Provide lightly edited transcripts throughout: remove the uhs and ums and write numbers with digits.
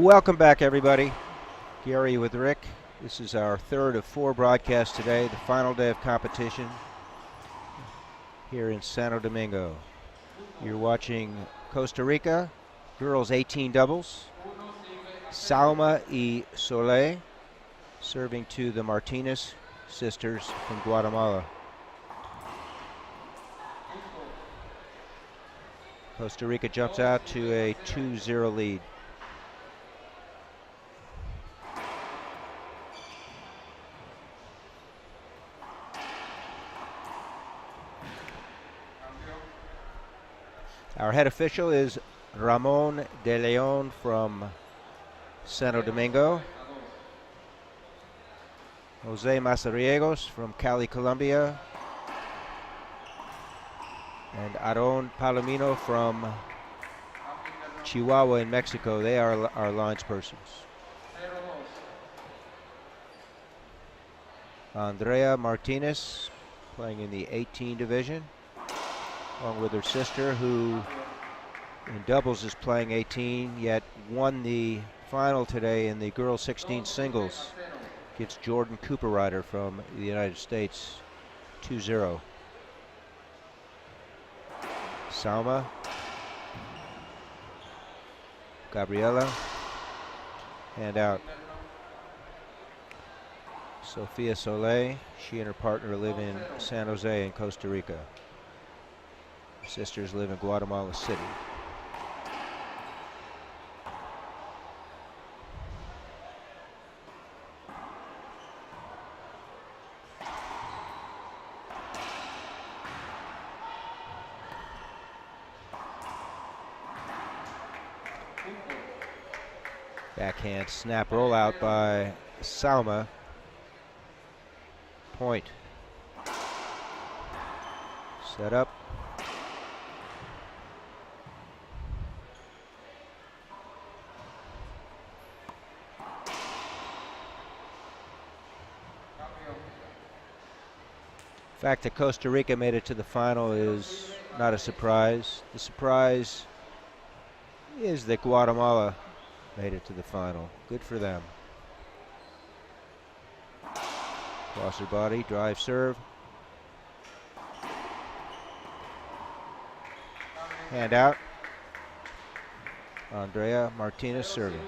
Welcome back, everybody. Gary with Rick. This is our third of 4 broadcasts today, the final day of competition here in Santo Domingo. You're watching Costa Rica, girls 18 doubles. Salma y Soleil serving to the Martinez sisters from Guatemala. Costa Rica jumps out to a 2-0 lead. Our head official is Ramon de Leon from Santo Domingo. Jose Mazariegos from Cali, Colombia. And Aaron Palomino from Chihuahua in Mexico. They are our linespersons. Andrea Martinez playing in the 18 division, along with her sister, who in doubles is playing 18, yet won the final today in the girls 16 singles against Jordan Cooper-Ryder from the United States, 2-0. Salma, Gabriela, hand out. Sofia Soleil, she and her partner live in San Jose in Costa Rica. Her sisters live in Guatemala City. Backhand snap rollout by Salma. Point. Set up. The fact that Costa Rica made it to the final is not a surprise. The surprise is that Guatemala made it to the final. Good for them. Cross her body, drive serve. Hand out. Andrea Martinez serving.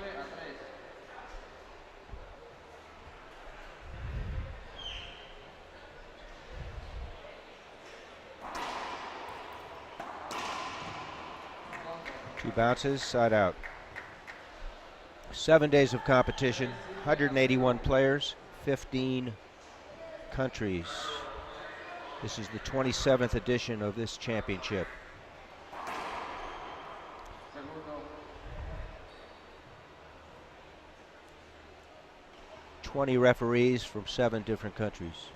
Two bounces, side out. 7 days of competition, 181 players, 15 countries. This is the 27th edition of this championship. (20 referees from 7 different countries.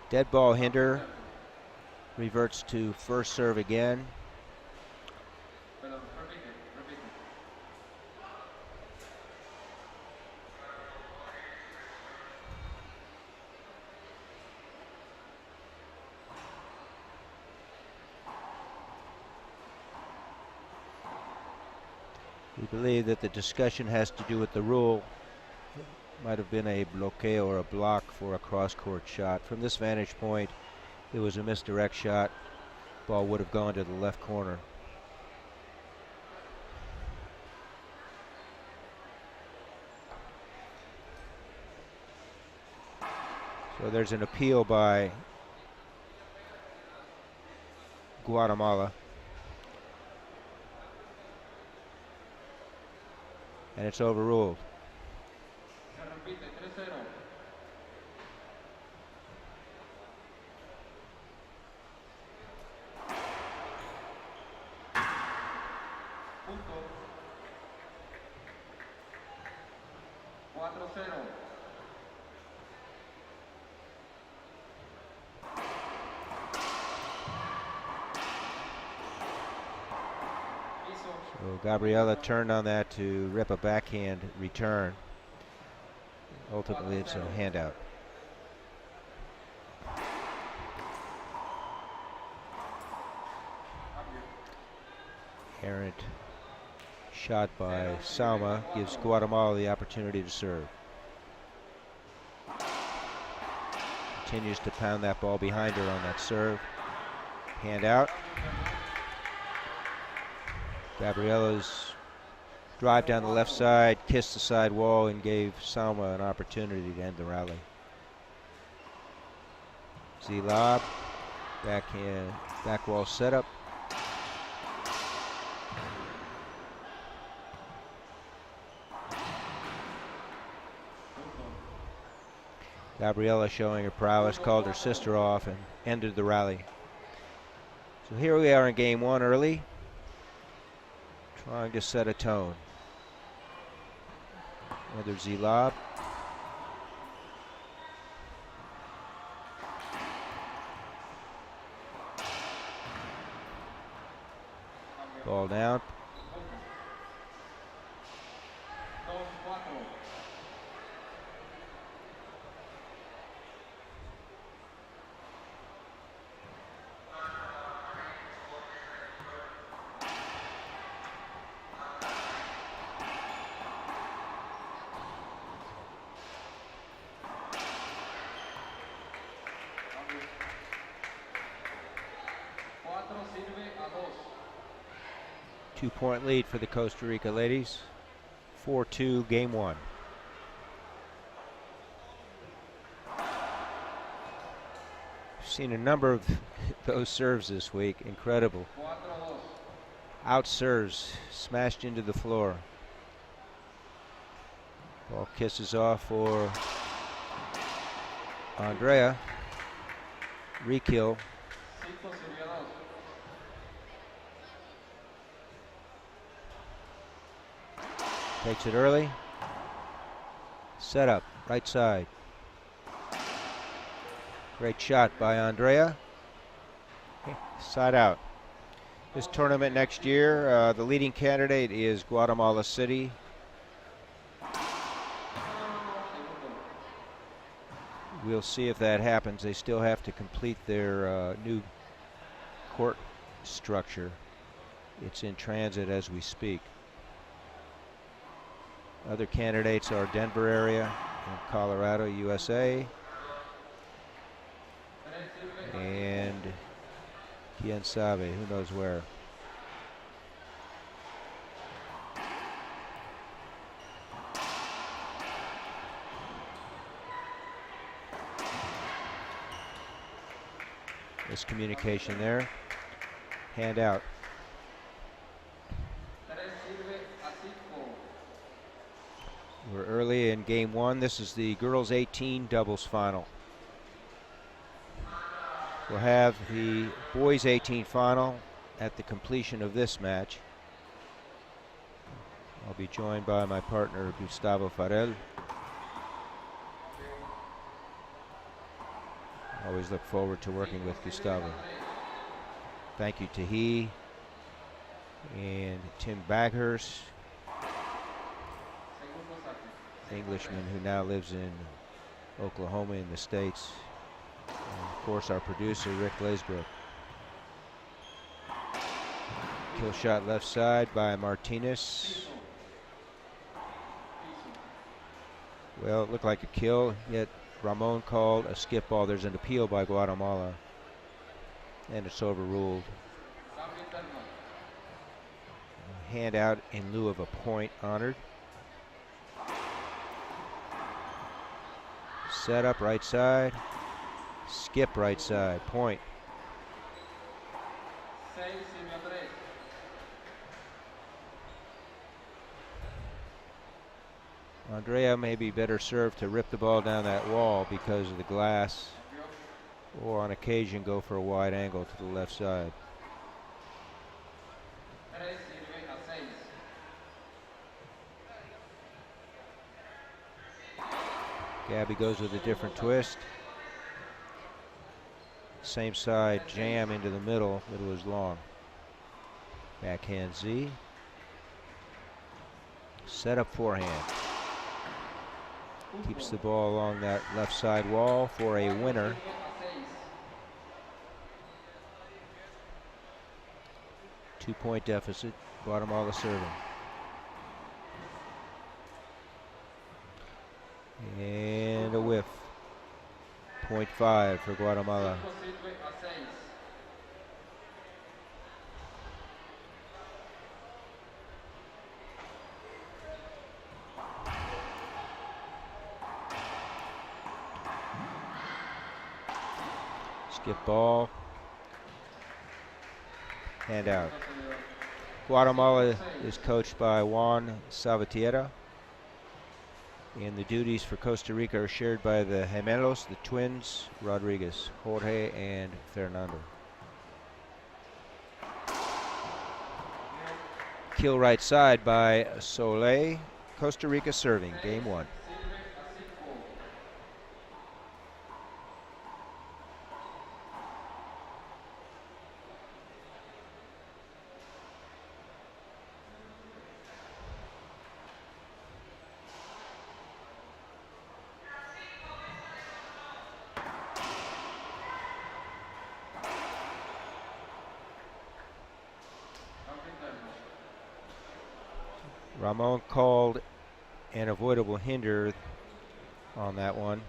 Dead ball hinder reverts to first serve again. We believe that the discussion has to do with the rule. It might have been a bloqueo or a block for a cross-court shot. From this vantage point, it was a misdirect shot. Ball would have gone to the left corner. So there's an appeal by Guatemala. And it's overruled. So Gabriela turned on that to rip a backhand return. Ultimately, it's a handout. Errant Shot by Salma gives Guatemala the opportunity to serve. Continues to pound that ball behind her on that serve. Hand out. Gabriella's drive down the left side, kissed the side wall, and gave Salma an opportunity to end the rally. Z-lob, backhand, back wall setup. Gabriella showing her prowess, called her sister off and ended the rally. So here we are in game one early, trying to set a tone. Another Z-lob. Ball down. Two-point lead for the Costa Rica ladies. 4-2, game one. Seen a number of those serves this week. Incredible. Out serves, smashed into the floor. Ball kisses off for Andrea. Re-kill. Takes it early. Set up, right side. Great shot by Andrea. Side out. This tournament next year, the leading candidate is Guatemala City. We'll see if that happens. They still have to complete their new court structure. It's in transit as we speak. Other candidates are Denver area and Colorado, USA, and Quien sabe, who knows where. Miscommunication there. Hand out. We're early in game one. This is the girls 18 doubles final. We'll have the boys 18 final at the completion of this match. I'll be joined by my partner Gustavo Farel. Always look forward to working with Gustavo. Thank you to he and Tim Baghurst, Englishman who now lives in Oklahoma in the States. And of course, our producer, Rick Glazebrook. Kill shot left side by Martinez. Well, it looked like a kill, yet Ramon called a skip ball. There's an appeal by Guatemala, and it's overruled. Hand out in lieu of a point honored. Set up right side. Skip right side. Point. Andrea may be better served to rip the ball down that wall because of the glass, or on occasion go for a wide angle to the left side. Gabby goes with a different twist. Same side, jam into the middle. Middle is long. Backhand Z. Set up forehand. Keeps the ball along that left side wall for a winner. Two-point deficit. Guatemala serving. Point 5 for Guatemala. Skip ball. Hand out. Guatemala is coached by Juan Salvatierra, and the duties for Costa Rica are shared by the Gemelos, the twins, Rodriguez, Jorge and Fernando. Kill right side by Soleil. Costa Rica serving, game 1. Ramon called an avoidable hinder on that one.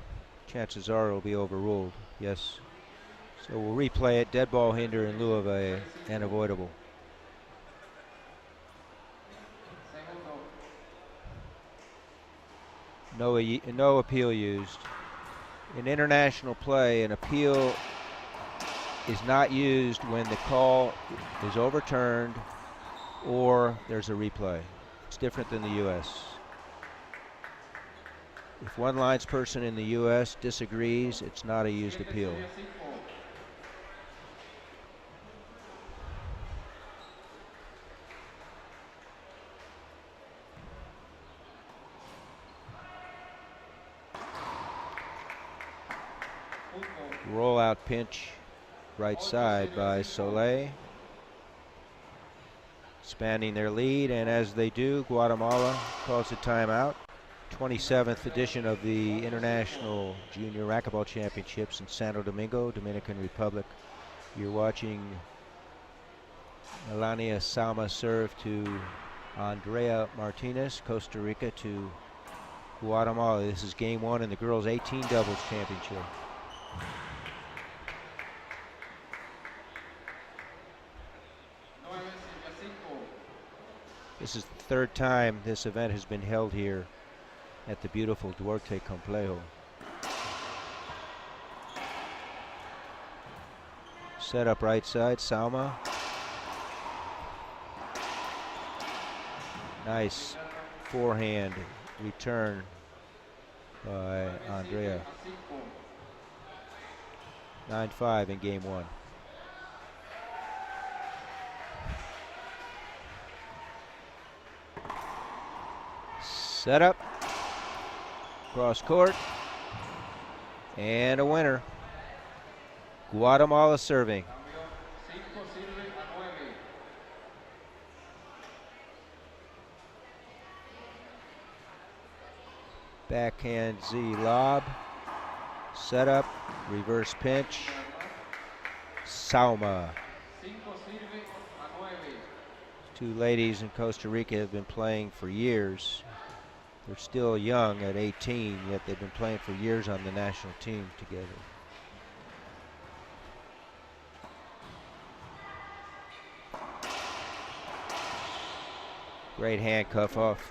Chances are it'll be overruled. Yes. So we'll replay it. Dead ball hinder in lieu of an avoidable. No appeal used. In international play, an appeal is not used when the call is overturned or there's a replay. It's different than the U.S. If one linesperson in the U.S. disagrees, it's not a used appeal. Rollout pinch right side by Soleil. Expanding their lead, and as they do, Guatemala calls a timeout. 27th edition of the International Junior Racquetball Championships in Santo Domingo, Dominican Republic. You're watching Melania Salma serve to Andrea Martinez, Costa Rica to Guatemala. This is game 1 in the girls 18 doubles championship. This is the 3rd time this event has been held here at the beautiful Duarte Complejo. Set up right side, Salma. Nice forehand return by Andrea. 9-5 in game 1. Set up, cross court, and a winner. Guatemala serving. Backhand Z lob, set up, reverse pinch, Salma. Two ladies in Costa Rica have been playing for years. They're still young at 18, yet they've been playing for years on the national team together. Great handcuff off,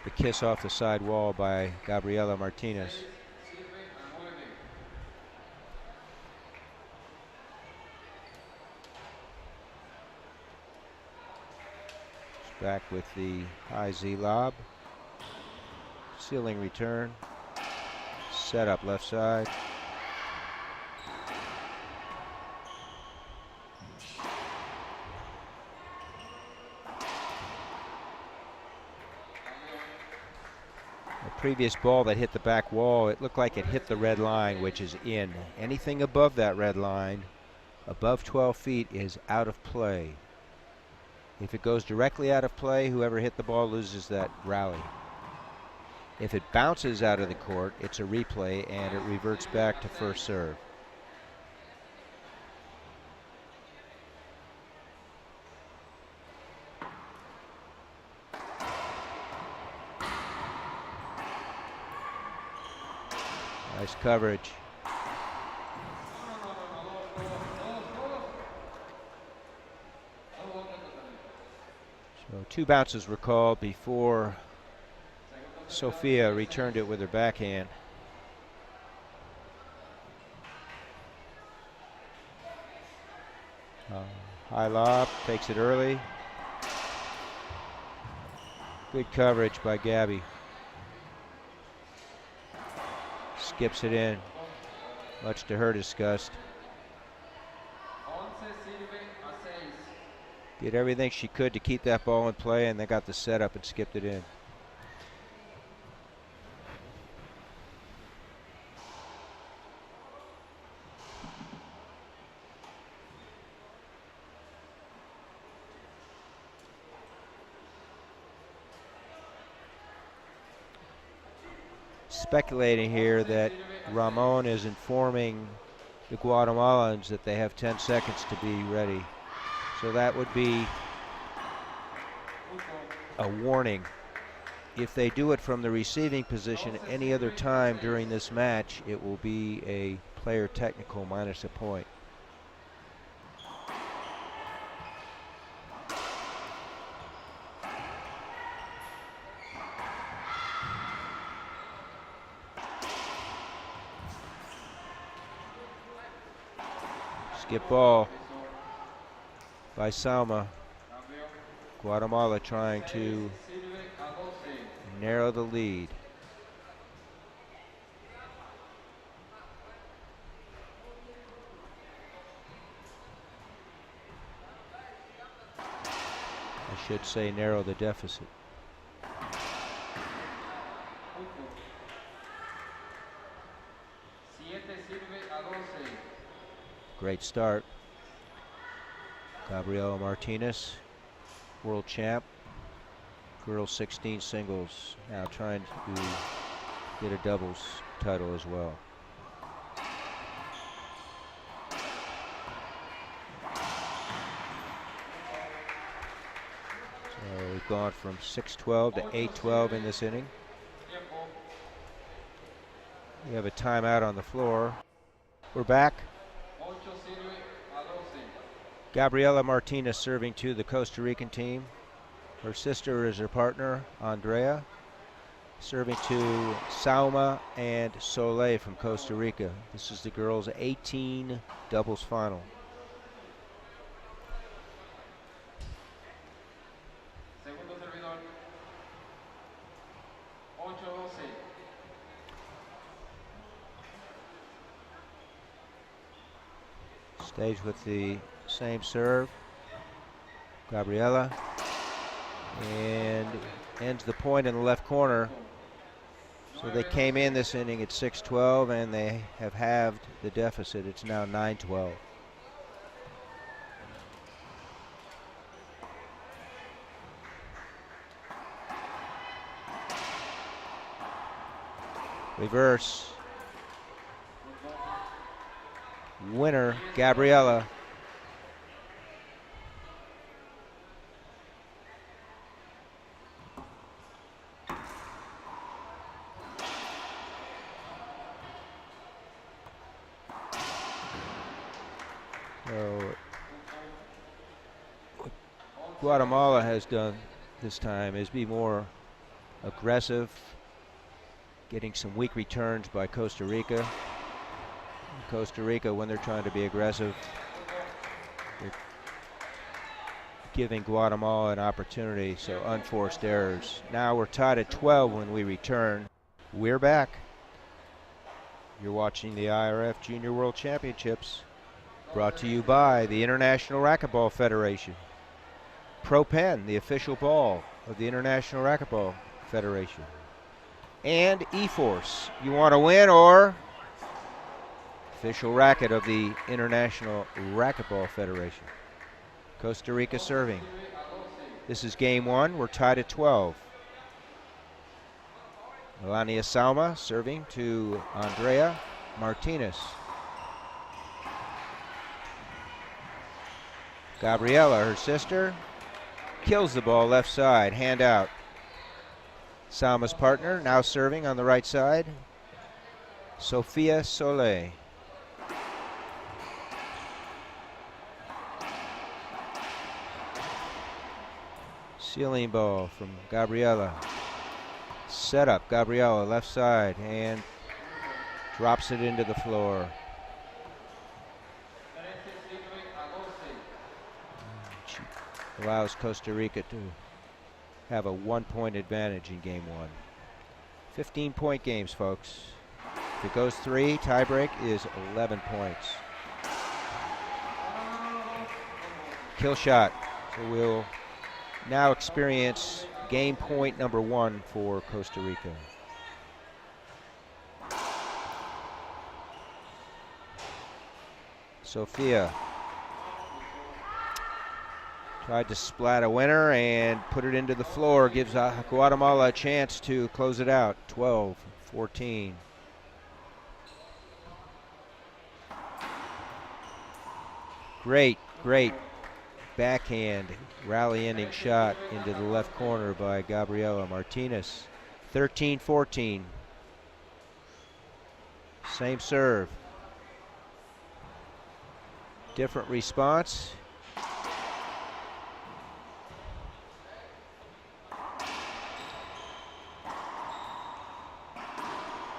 the kiss off the side wall by Gabriela Martinez. Back with the high Z lob. Ceiling return. Set up left side. The previous ball that hit the back wall, it looked like it hit the red line, which is in. Anything above that red line, above 12 feet, is out of play. If it goes directly out of play, whoever hit the ball loses that rally. If it bounces out of the court, it's a replay and it reverts back to first serve. Nice coverage. So 2 bounces were called before Sofia returned it with her backhand. High lob, takes it early. Good coverage by Gabby. Skips it in, much to her disgust. Did everything she could to keep that ball in play, and they got the setup and skipped it in. Speculating here that Ramon is informing the Guatemalans that they have 10 seconds to be ready. So that would be a warning. If they do it from the receiving position any other time during this match, it will be a player technical minus a point. Skip ball by Salma. Guatemala trying to narrow the lead. I should say narrow the deficit. Great start. Gabriela Martinez, world champ, girls 16 singles, now trying to get a doubles title as well. So we've gone from 6-12 to 8-12 in this inning. We have a timeout on the floor. We're back. Gabriela Martinez serving to the Costa Rican team. Her sister is her partner, Andrea, serving to Salma and Soleil from Costa Rica. This is the girls' 18 doubles final. Stays with the same serve, Gabriela, and ends the point in the left corner. So they came in this inning at 6-12, and they have halved the deficit. It's now 9-12. Reverse. Winner, Gabriela. So what Guatemala has done this time is be more aggressive, getting some weak returns by Costa Rica. Costa Rica, when they're trying to be aggressive, they're giving Guatemala an opportunity, so unforced errors. Now we're tied at 12 when we return. We're back. You're watching the IRF Junior World Championships, brought to you by the International Racquetball Federation. Pro Pen, the official ball of the International Racquetball Federation. And eForce. You want to win or official racket of the International Racquetball Federation. Costa Rica serving. This is game one. We're tied at 12. Melania Salma serving to Andrea Martinez. Gabriela, her sister, kills the ball left side, hand out. Salma's partner now serving on the right side, Sofia Soleil. Ceiling ball from Gabriela. Set up, Gabriela, left side, and drops it into the floor. She allows Costa Rica to have a 1-point advantage in game 1. 15-point games, folks. If it goes 3, tiebreak is 11 points. Kill shot. So we'll now experience game point number 1 for Costa Rica. Sofia tried to splat a winner and put it into the floor. Gives Guatemala a chance to close it out. 12-14. Great backhand rally-ending shot into the left corner by Gabriela Martinez. 13-14. Same serve. Different response.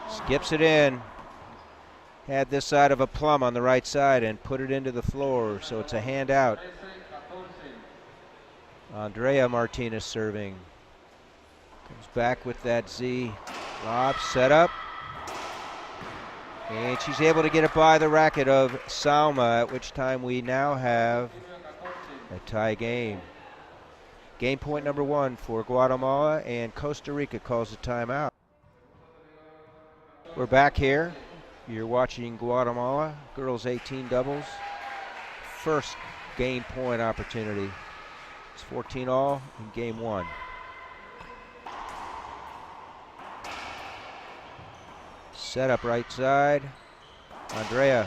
Skips it in. Had this side of a plum on the right side and put it into the floor, so it's a hand out. Andrea Martinez serving. Comes back with that Z. Lob, set up. And she's able to get it by the racket of Salma, at which time we now have a tie game. Game point number 1 for Guatemala, and Costa Rica calls a timeout. We're back here. You're watching Guatemala girls 18 doubles. First game point opportunity. It's 14-all in game 1. Set up right side. Andrea.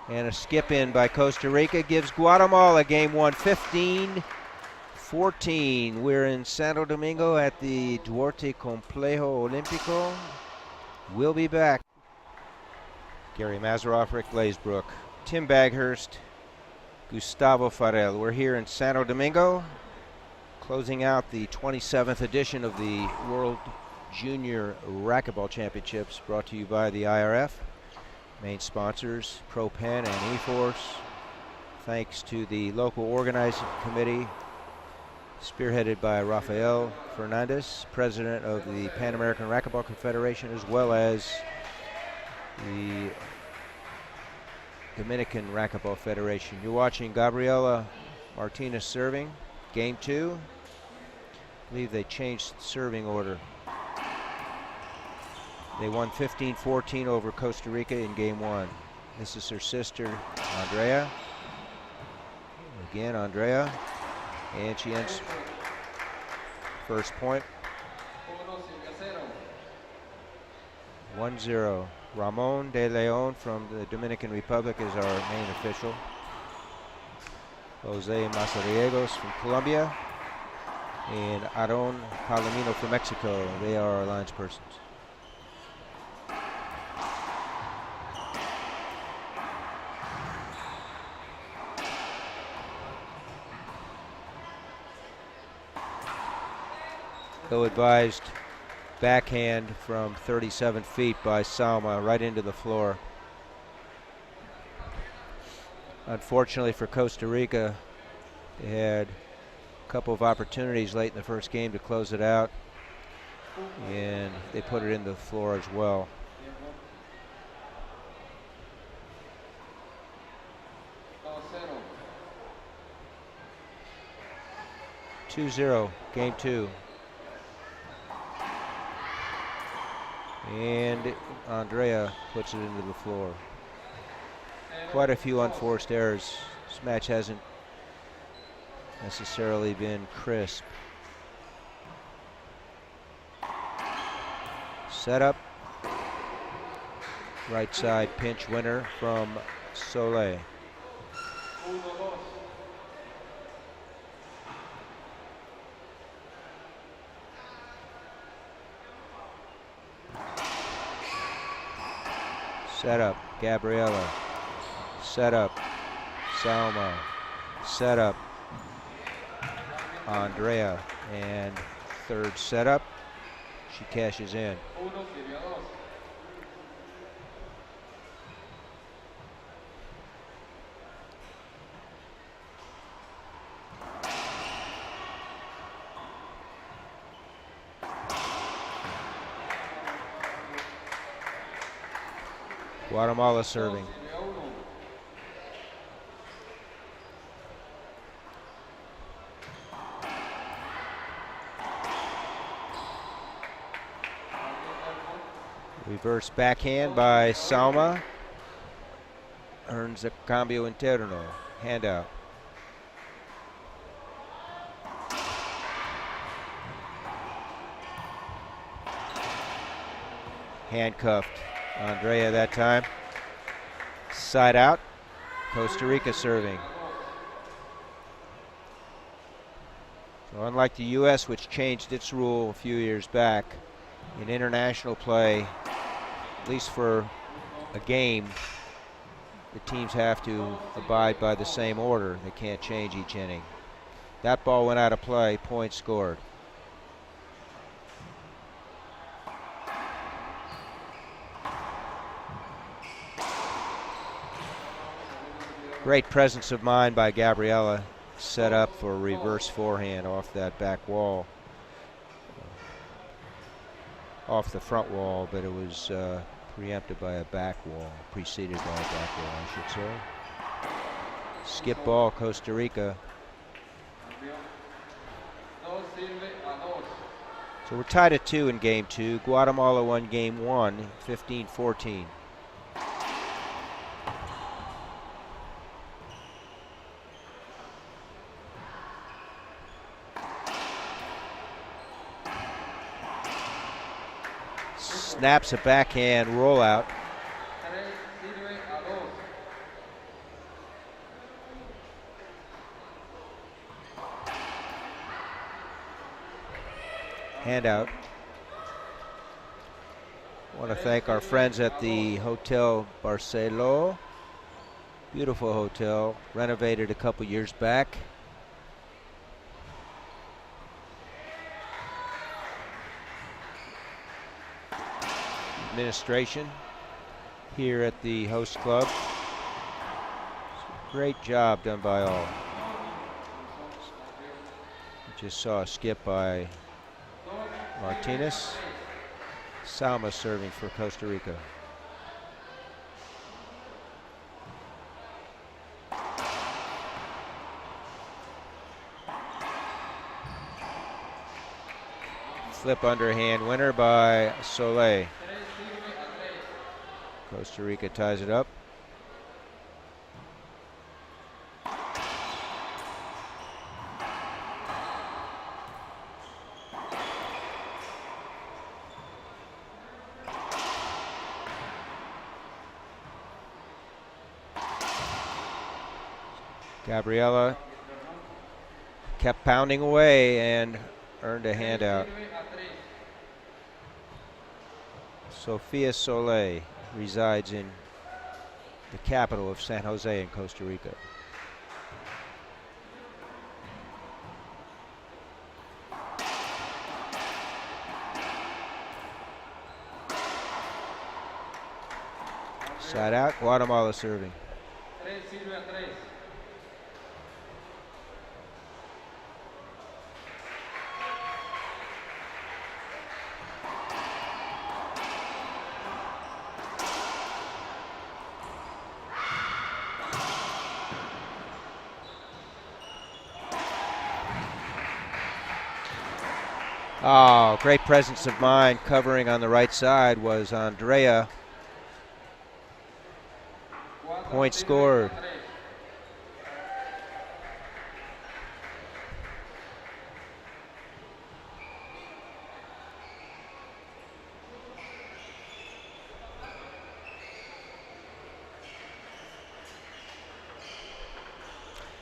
And a skip in by Costa Rica gives Guatemala game 1, 15-14. We're in Santo Domingo at the Duarte Complejo Olímpico. We'll be back. Gary Mazeroff, Rick Glazebrook, Tim Baghurst, Gustavo Farrell. We're here in Santo Domingo, closing out the 27th edition of the World Junior Racquetball Championships, brought to you by the IRF. Main sponsors, ProPen and eForce. Thanks to the local organizing committee, spearheaded by Rafael Fernandez, president of the Pan American Racquetball Confederation, as well as the Dominican Racquetball Federation. You're watching Gabriela Martinez serving, game 2. I believe they changed the serving order. They won 15-14 over Costa Rica in game 1. This is her sister, Andrea. Again, Andrea. And she ends first point. 1-0. Ramon de Leon from the Dominican Republic is our main official. Jose Mazariegos from Colombia. And Aaron Palomino from Mexico. They are our lines persons. Ill-advised backhand from 37 feet by Salma right into the floor. Unfortunately for Costa Rica, they had a couple of opportunities late in the first game to close it out, and they put it into the floor as well. (2-0) game 2. And Andrea puts it into the floor. Quite a few unforced errors. This match hasn't necessarily been crisp. Set up. Right side pinch winner from Soleil. Set up, Gabriela. Set up, Salma. Set up, Andrea. And third setup, she cashes in. Guatemala serving. Reverse backhand by Salma. Earns a cambio interno. Handout. Handcuffed Andrea that time. Side out. Costa Rica serving. So unlike the U.S., which changed its rule a few years back, in international play, at least for a game, the teams have to abide by the same order. They can't change each inning. That ball went out of play. Point scored. Great presence of mind by Gabriela. Set up for a reverse forehand off that back wall. Off the front wall, but it was preempted by a back wall, preceded by a back wall, I should say. Skip ball, Costa Rica. So we're tied at 2 in game 2. Guatemala won game 1, 15-14. Snaps a backhand rollout. Handout. I want to thank our friends at the Hotel Barceló. Beautiful hotel, renovated a couple years back. Administration here at the host club. Great job done by all. We just saw a skip by Martinez. Salma serving for Costa Rica. Flip underhand winner by Soleil. Costa Rica ties it up. Gabriela kept pounding away and earned a handout. Sofia Soleil resides in the capital of San Jose in Costa Rica. Side out, Guatemala serving. Oh, great presence of mind. Covering on the right side was Andrea. Point scored.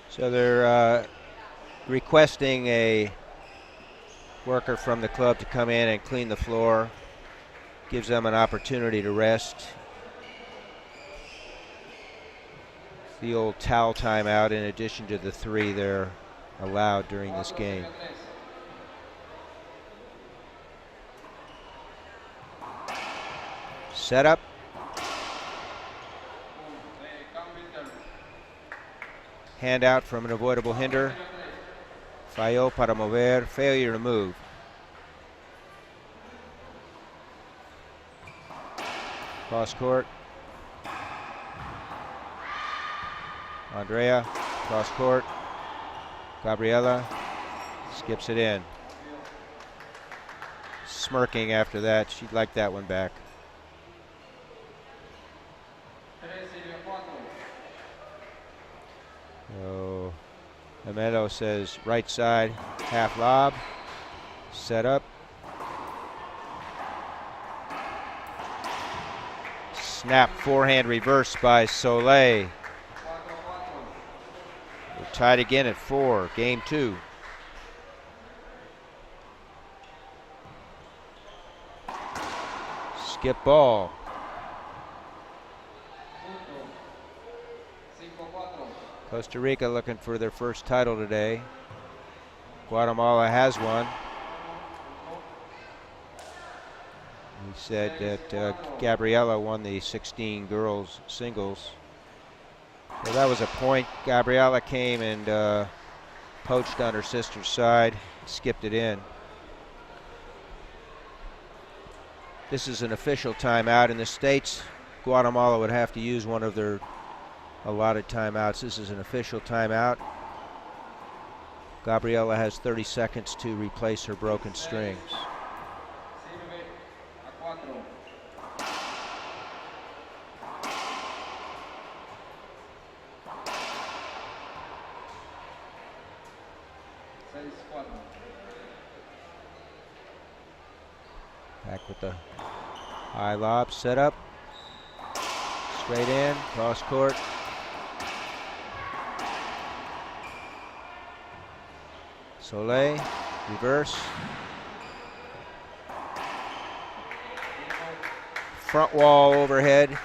So they're requesting a worker from the club to come in and clean the floor. Gives them an opportunity to rest. The old towel timeout in addition to the 3 they're allowed during this game. Set up. Hand out from an avoidable hinder. Falló para mover. Failure to move. Cross court. Andrea, cross court. Gabriela skips it in. Smirking after that. She'd like that one back. So Amelo says right side, half lob. Set up. Snap forehand reverse by Soleil. We're tied again at 4. Game 2. Skip ball. Costa Rica looking for their first title today. Guatemala has one. He said that Gabriela won the 16 girls singles. So that was a point. Gabriela came and poached on her sister's side, skipped it in. This is an official timeout. In the States, Guatemala would have to use one of their allotted timeouts. This is an official timeout. Gabriela has 30 seconds to replace her broken strings. Back with the high lob, set up. Straight in, cross court. Soleil, reverse. Front wall overhead,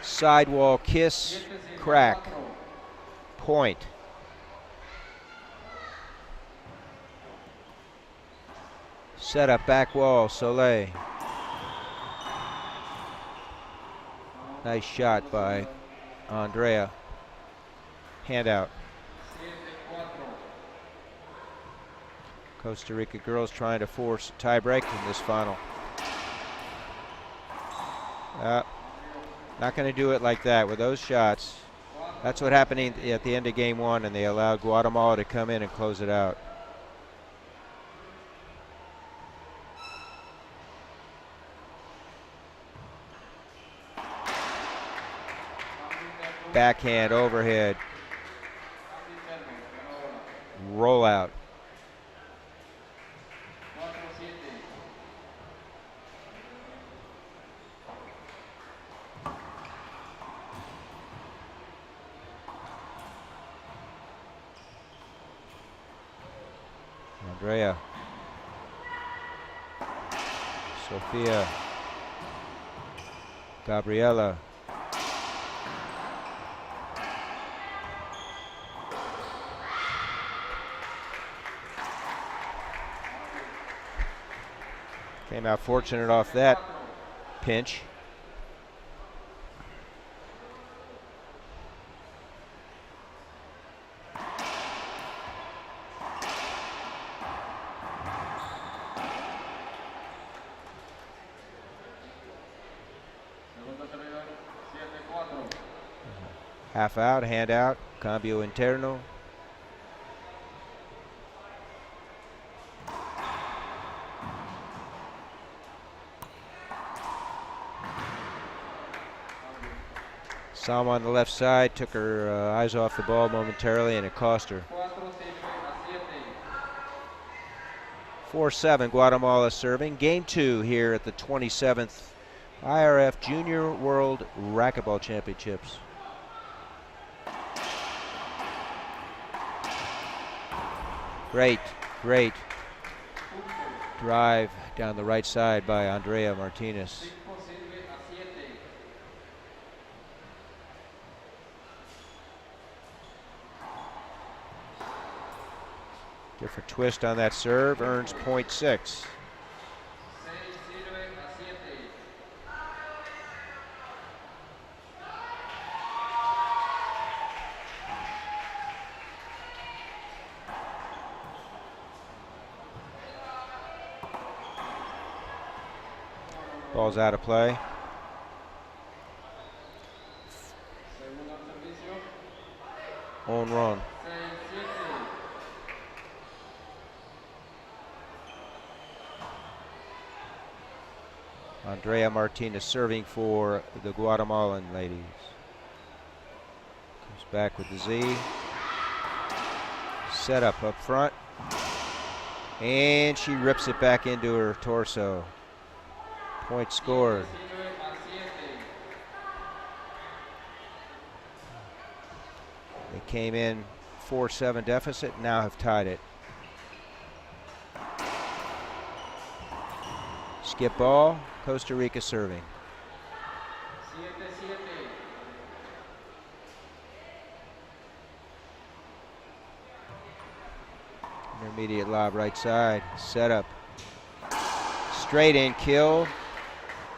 side wall kiss, crack, point. Set up, back wall, Soleil. Nice shot by Andrea. Hand out. Costa Rica girls trying to force a tie break in this final. Not going to do it like that with those shots. That's what happened at the end of game 1, and they allowed Guatemala to come in and close it out. Backhand overhead. Roll out. Andrea. Sofia. Gabriela. Came out fortunate off that pinch. Half out, hand out, cambio interno. Salma on the left side took her eyes off the ball momentarily, and it cost her. 4-7 Guatemala serving. Game 2 here at the 27th IRF Junior World Racquetball Championships. Great drive down the right side by Andrea Martinez. Different twist on that serve, earns .6. Ball's out of play. On run. Andrea Martinez serving for the Guatemalan ladies. Comes back with the Z. Set up front. And she rips it back into her torso. Point scored. They came in 4-7 deficit, now have tied it. Skip ball, Costa Rica serving. Intermediate lob right side, set up. Straight in, kill.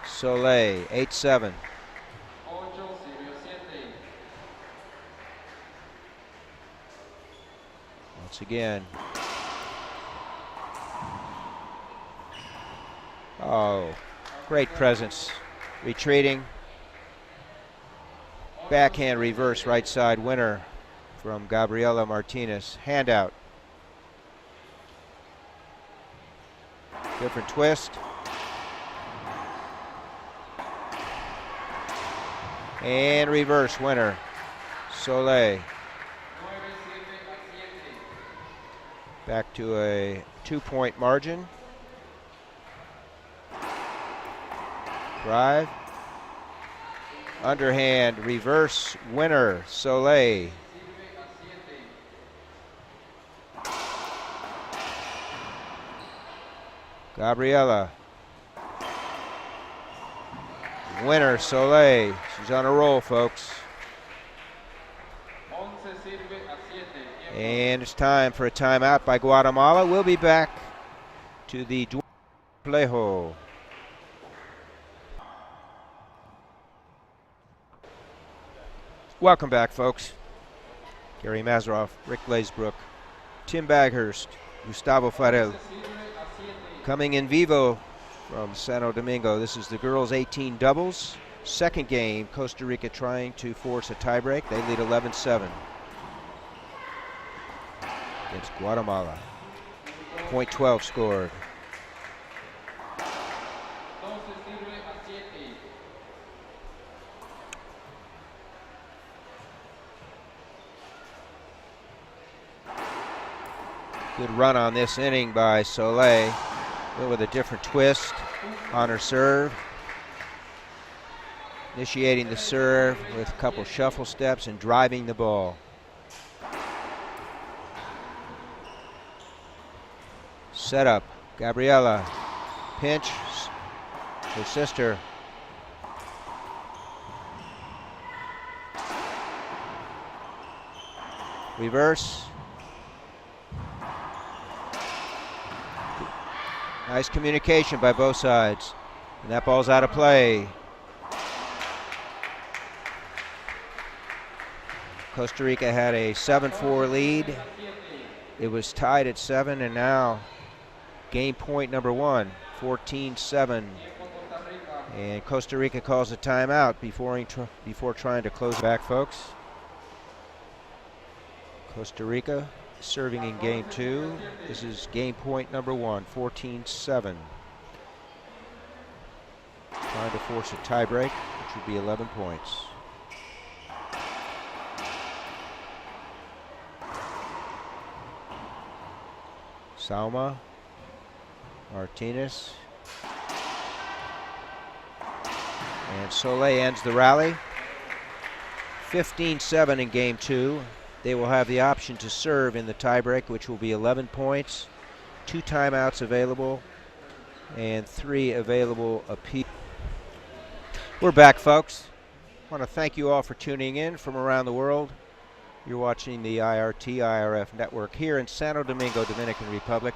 Soleil, 8-7. Once again. Oh, great presence. Retreating. Backhand reverse right side winner from Gabriela Martinez. Handout. Different twist. And reverse winner, Soleil. Back to a 2-point margin. Drive. Underhand reverse winner, Soleil. Gabriela. Winner, Soleil. She's on a roll, folks. And it's time for a timeout by Guatemala. We'll be back to the Complejo. Welcome back, folks. Gary Mazeroff, Rick Glazebrook, Tim Baghurst, Gustavo Farel. Coming in vivo from Santo Domingo. This is the girls' 18 doubles. Second game, Costa Rica trying to force a tiebreak. They lead 11-7 against Guatemala. .12 scored. Good run on this inning by Soleil. With a different twist on her serve. Initiating the serve with a couple shuffle steps and driving the ball. Set up. Gabriela. Pinch. Her sister. Reverse. Nice communication by both sides. And that ball's out of play. Costa Rica had a 7-4 lead. It was tied at 7, and now game point number 1, 14-7. And Costa Rica calls a timeout before trying to close back, folks. Costa Rica serving in game 2. This is game point number 1, 14-7. Trying to force a tiebreak, which would be 11 points. Salma, Martinez, and Soleil ends the rally. 15-7 in game 2. They will have the option to serve in the tiebreak, which will be 11 points. 2 timeouts available and 3 available apiece. We're back, folks. I want to thank you all for tuning in from around the world. You're watching the IRT-IRF network here in Santo Domingo, Dominican Republic,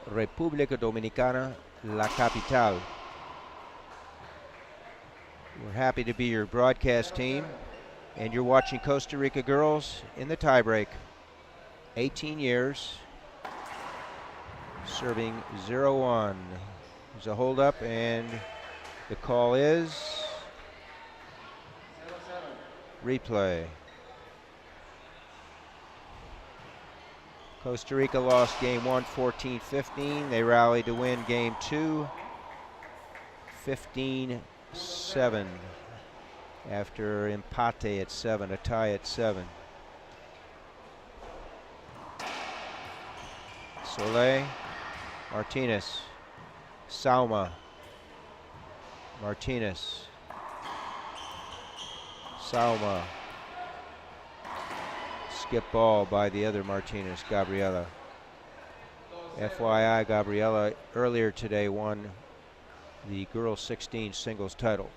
República Dominicana, La Capital. We're happy to be your broadcast team, and you're watching Costa Rica girls in the tiebreak. 18 years, serving 0-1. There's a hold-up, and the call is replay. Costa Rica lost game 1, 14-15. They rallied to win game 2, 15-7. After empate at 7, a tie at 7. Soleil, Martinez, Sauma, Martinez, Sauma. Skip ball by the other Martinez, Gabriela. FYI, Gabriela earlier today won the girls 16 singles title.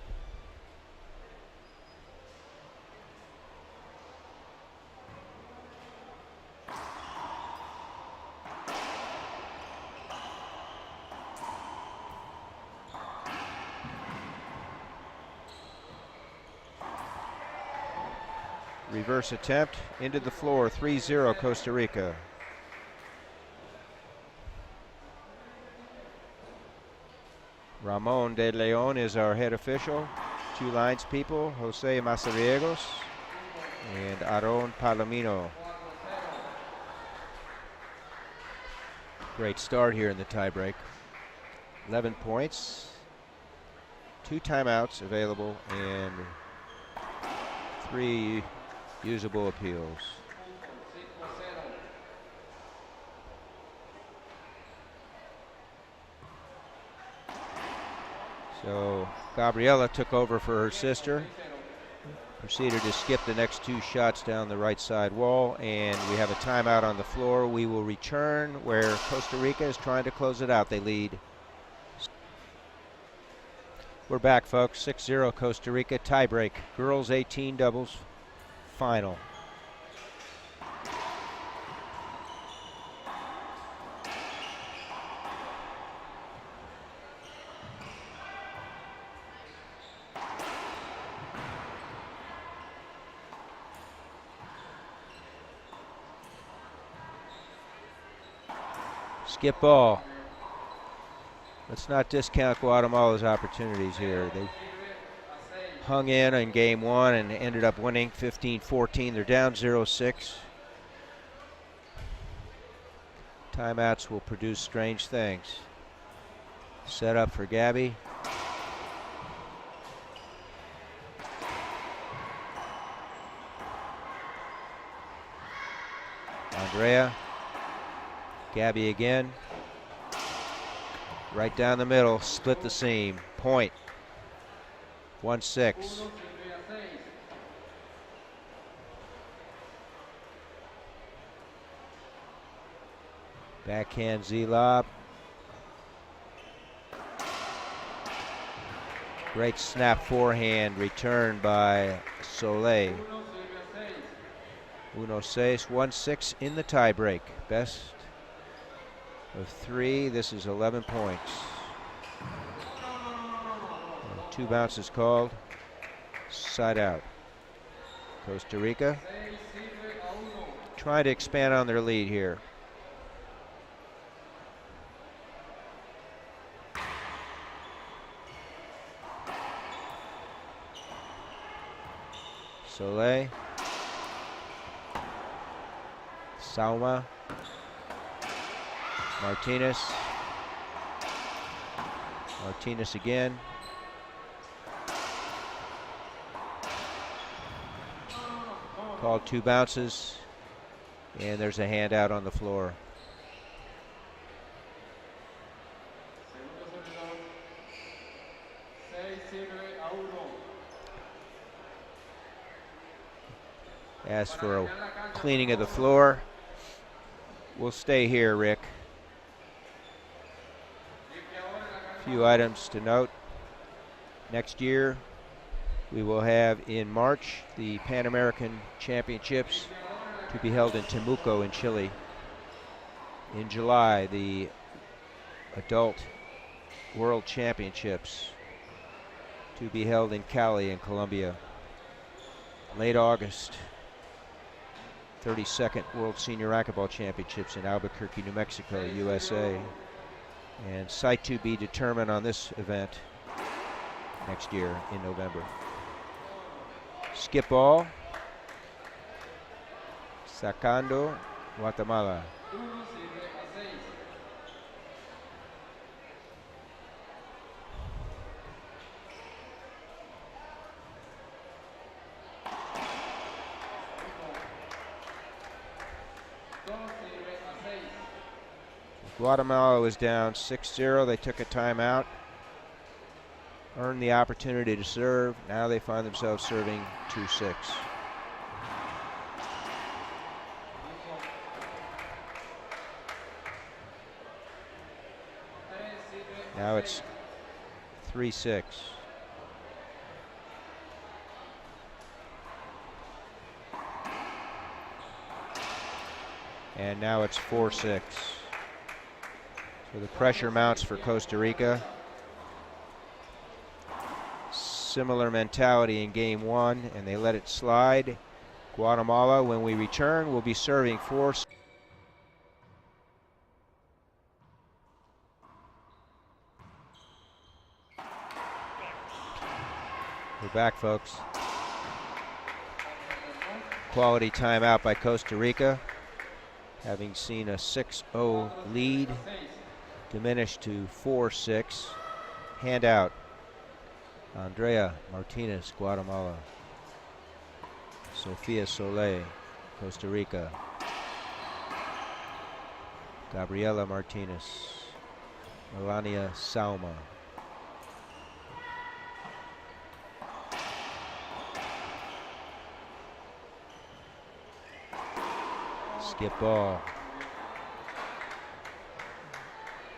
Reverse attempt into the floor, 3-0 Costa Rica. Ramon de Leon is our head official. 2 lines people, Jose Mazariegos and Aaron Palomino. Great start here in the tiebreak. 11 points, 2 timeouts available, and 3 usable appeals. So Gabriela took over for her sister, proceeded to skip the next 2 shots down the right side wall, and we have a timeout on the floor. We will return where Costa Rica is trying to close it out. They lead. We're back, folks. 6-0 Costa Rica, tiebreak. Girls 18 doubles final. Skip ball. Let's not discount Guatemala's opportunities here. They hung in game 1 and ended up winning 15-14. They're down 0-6. Timeouts will produce strange things. Set up for Gabby. Andrea. Gabby again. Right down the middle, split the seam. Point. 1-6. Backhand Z-lob. Great snap forehand return by Soleil. 1-6, 1-6 in the tiebreak. Best of 3. This is 11 points. 2 bounces called. Side out. Costa Rica trying to expand on their lead here. Soleil. Sauma. Martinez. Martinez again. Called 2 bounces, and there's a handout on the floor. As for a cleaning of the floor, we'll stay here, Rick. A few items to note. Next year, we will have in March the Pan American Championships to be held in Temuco in Chile. In July, the Adult World Championships to be held in Cali in Colombia. Late August, 32nd World Senior Racquetball Championships in Albuquerque, New Mexico, USA. And site to be determined on this event next year in November. Skip ball. Sacando, Guatemala. Guatemala was down 6-0. They took a timeout, earned the opportunity to serve. Now they find themselves serving 2-6. Now it's 3-6. And now it's 4-6. So the pressure mounts for Costa Rica. Similar mentality in game one, and they let it slide. Guatemala, when we return, will be serving 4. We're back, folks. Quality timeout by Costa Rica, having seen a 6-0 lead diminished to 4-6. Handout. Andrea Martinez, Guatemala. Sofia Soleil, Costa Rica. Gabriela Martinez. Melania Sauma. Skip ball.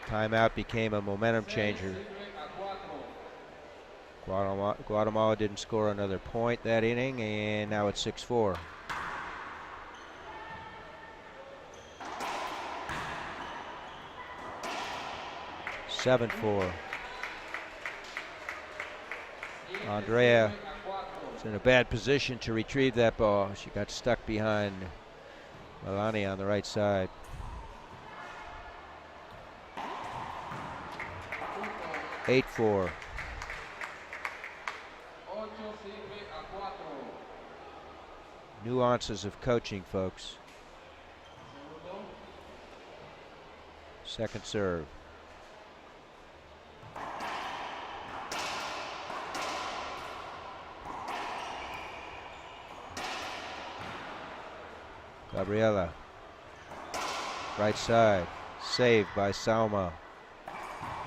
Timeout became a momentum changer. Guatemala didn't score another point that inning, and now it's 6-4. Andrea is in a bad position to retrieve that ball. She got stuck behind Melania on the right side. Eight, 4. Nuances of coaching, folks. Second serve. Gabriela. Right side. Saved by Sauma.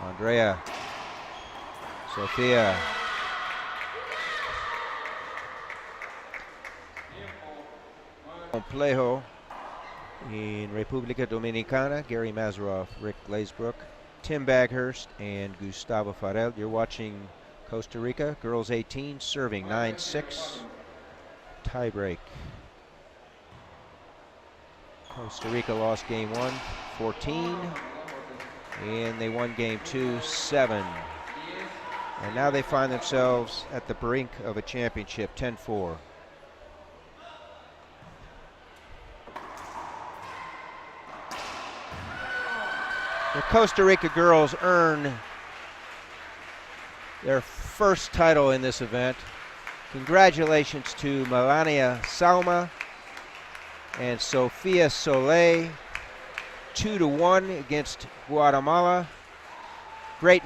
Andrea. Sofia. Complejo in República Dominicana. Gary Mazeroff, Rick Glazebrook, Tim Baghurst, and Gustavo Farel. You're watching Costa Rica. Girls 18 serving 9-6. Tie break. Costa Rica lost game 1, 14. And they won game 2, 7. And now they find themselves at the brink of a championship, 10-4. The Costa Rica girls earn their first title in this event. Congratulations to Melania Sauma and Sofia Soleil, 2-1 against Guatemala. Great